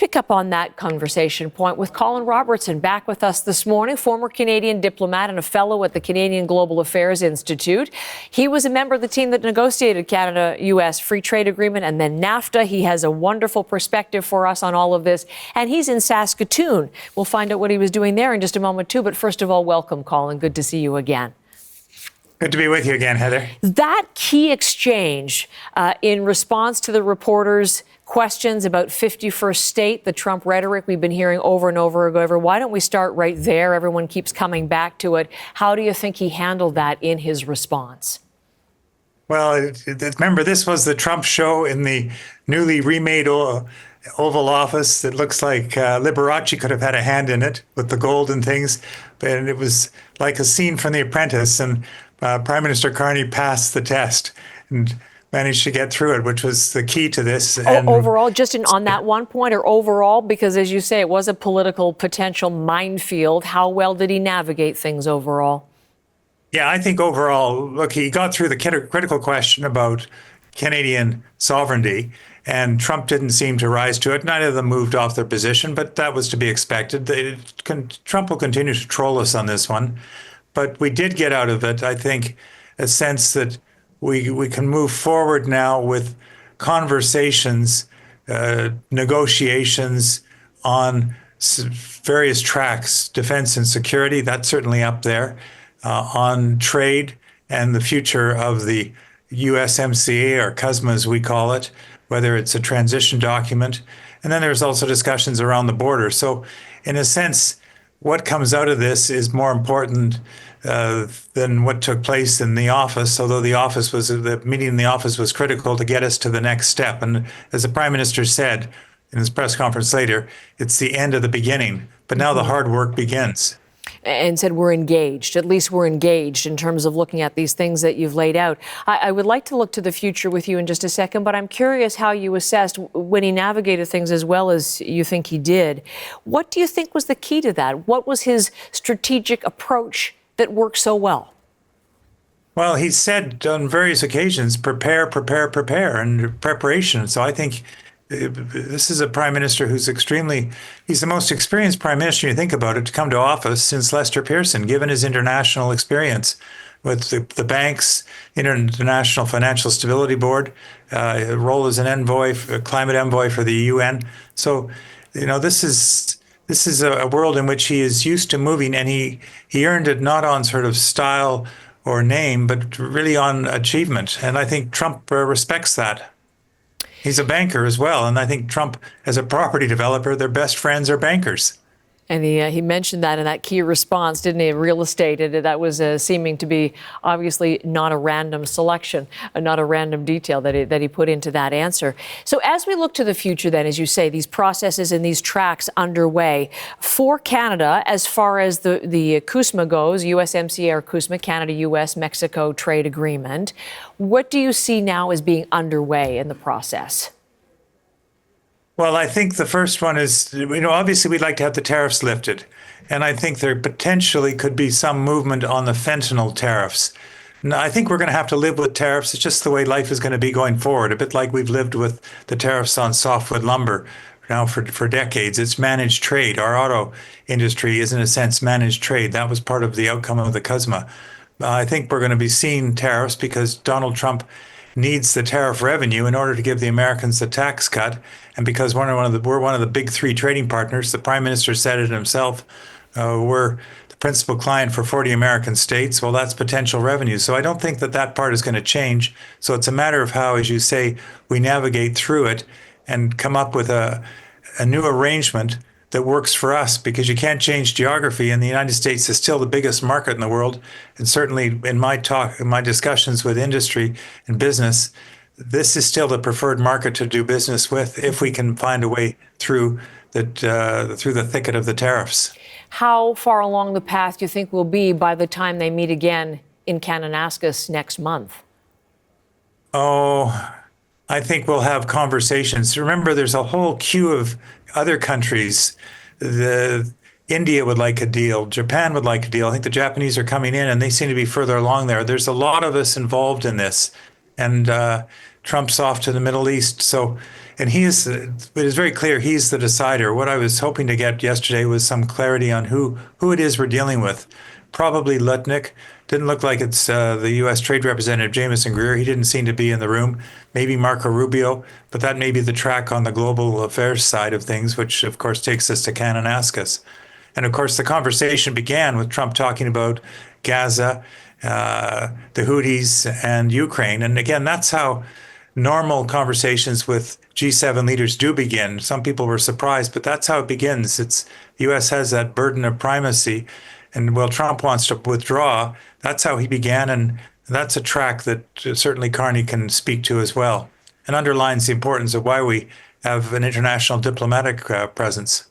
pick up on that conversation point with Colin Robertson, back with us this morning, former Canadian diplomat and a fellow at the Canadian Global Affairs Institute. He was a member of the team that negotiated Canada-U.S. free trade agreement and then NAFTA. He has a wonderful perspective for us on all of this, and he's in Saskatoon. We'll find out what he was doing there in just a moment, too. But first of all, welcome, Colin. Good to see you again. Good to be with you again, Heather. That key exchange in response to the reporters' questions about 51st state, the Trump rhetoric we've been hearing over and over. Why don't we start right there? Everyone keeps coming back to it. How do you think he handled that in his response? Well, remember, this was the Trump show in the newly remade Oval Office that looks like Liberace could have had a hand in it with the gold and things. And it was like a scene from The Apprentice. And Prime Minister Carney passed the test and managed to get through it, which was the key to this. And overall, just on that one point, or overall, because as you say, it was a political potential minefield. How well did he navigate things overall? Yeah, I think overall, look, he got through the critical question about Canadian sovereignty, and Trump didn't seem to rise to it. Neither of them moved off their position, but that was to be expected. Trump will continue to troll us on this one. But we did get out of it, I think, a sense that we can move forward now with conversations, negotiations on various tracks, defense and security, that's certainly up there, on trade and the future of the USMCA, or CUSMA as we call it, whether it's a transition document. And then there's also discussions around the border. So in a sense, what comes out of this is more important than what took place in the office, although the meeting in the office was critical to get us to the next step. And as the Prime Minister said in his press conference later, it's the end of the beginning. But now the hard work begins. And said we're engaged. At least we're engaged in terms of looking at these things that you've laid out. I would like to look to the future with you in just a second, but I'm curious how you assessed when he navigated things as well as you think he did. What do you think was the key to that? What was his strategic approach that worked so well? Well, he said on various occasions, prepare, and preparation. So I think this is a prime minister who's he's the most experienced prime minister, you think about it, to come to office since Lester Pearson, given his international experience with the banks, International Financial Stability Board, role as an envoy, climate envoy for the UN. So, this is a world in which he is used to moving, and he earned it not on sort of style or name, but really on achievement. And I think Trump respects that. He's a banker as well, and I think Trump, as a property developer, their best friends are bankers. And he mentioned that in that key response, didn't he? Real estate. That was seeming to be obviously not a random selection, not a random detail that he put into that answer. So as we look to the future, then, as you say, these processes and these tracks underway for Canada, as far as the CUSMA goes, USMCA or CUSMA, Canada-US, Mexico trade agreement, what do you see now as being underway in the process? Well, I think the first one is, obviously we'd like to have the tariffs lifted. And I think there potentially could be some movement on the fentanyl tariffs. Now, I think we're going to have to live with tariffs. It's just the way life is going to be going forward, a bit like we've lived with the tariffs on softwood lumber now for decades. It's managed trade. Our auto industry is, in a sense, managed trade. That was part of the outcome of the CUSMA. I think we're going to be seeing tariffs because Donald Trump needs the tariff revenue in order to give the Americans the tax cut. And because we're one of the big three trading partners, the Prime Minister said it himself, we're the principal client for 40 American states. Well, that's potential revenue. So I don't think that part is going to change. So it's a matter of how, as you say, we navigate through it and come up with a new arrangement that works for us, because you can't change geography, and the United States is still the biggest market in the world. And certainly in my discussions with industry and business, this is still the preferred market to do business with if we can find a way through the thicket of the tariffs. How far along the path do you think we'll be by the time they meet again in Kananaskis next month? Oh, I think we'll have conversations. Remember, there's a whole queue of other countries. India would like a deal. Japan would like a deal. I think the Japanese are coming in, and they seem to be further along there. There's a lot of us involved in this, and Trump's off to the Middle East. So And it is very clear he's the decider. What I was hoping to get yesterday was some clarity on who it is we're dealing with. Probably Lutnick. Didn't look like it's the U.S. Trade Representative Jameson Greer. He didn't seem to be in the room. Maybe Marco Rubio, but that may be the track on the global affairs side of things, which of course takes us to Kananaskis. And of course, the conversation began with Trump talking about Gaza, the Houthis, and Ukraine. And again, that's how normal conversations with G7 leaders do begin. Some people were surprised, but that's how it begins. The U.S. has that burden of primacy. And while Trump wants to withdraw, that's how he began. And that's a track that certainly Carney can speak to as well, and underlines the importance of why we have an international diplomatic presence.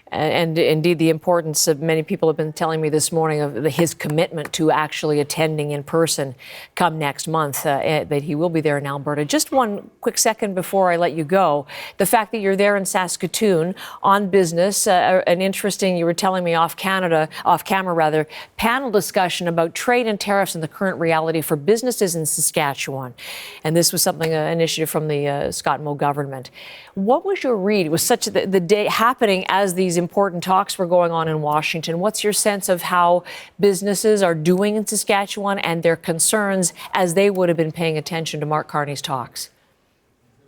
And indeed, the importance of, many people have been telling me this morning, of his commitment to actually attending in person come next month, that he will be there in Alberta. Just one quick second before I let you go. The fact that you're there in Saskatoon on business, an interesting, you were telling me off camera, panel discussion about trade and tariffs and the current reality for businesses in Saskatchewan. And this was something, an initiative from the Scott Moe government. What was your read? It was such the day happening as these important talks were going on in Washington. What's your sense of how businesses are doing in Saskatchewan and their concerns as they would have been paying attention to Mark Carney's talks?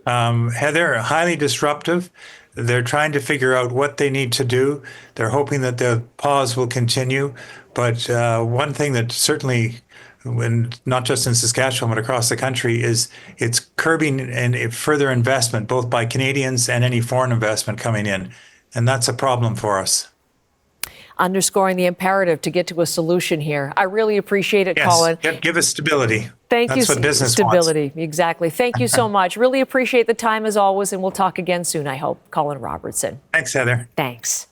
Heather, highly disruptive. They're trying to figure out what they need to do. They're hoping that the pause will continue. But one thing that certainly, not just in Saskatchewan, but across the country, is it's curbing and further investment, both by Canadians and any foreign investment coming in. And that's a problem for us. Underscoring the imperative to get to a solution here. I really appreciate it, yes, Colin. Give us stability. Thank you. That's what business stability. Wants. Exactly. Thank you so much. Really appreciate the time as always, and we'll talk again soon, I hope. Colin Robertson. Thanks, Heather. Thanks.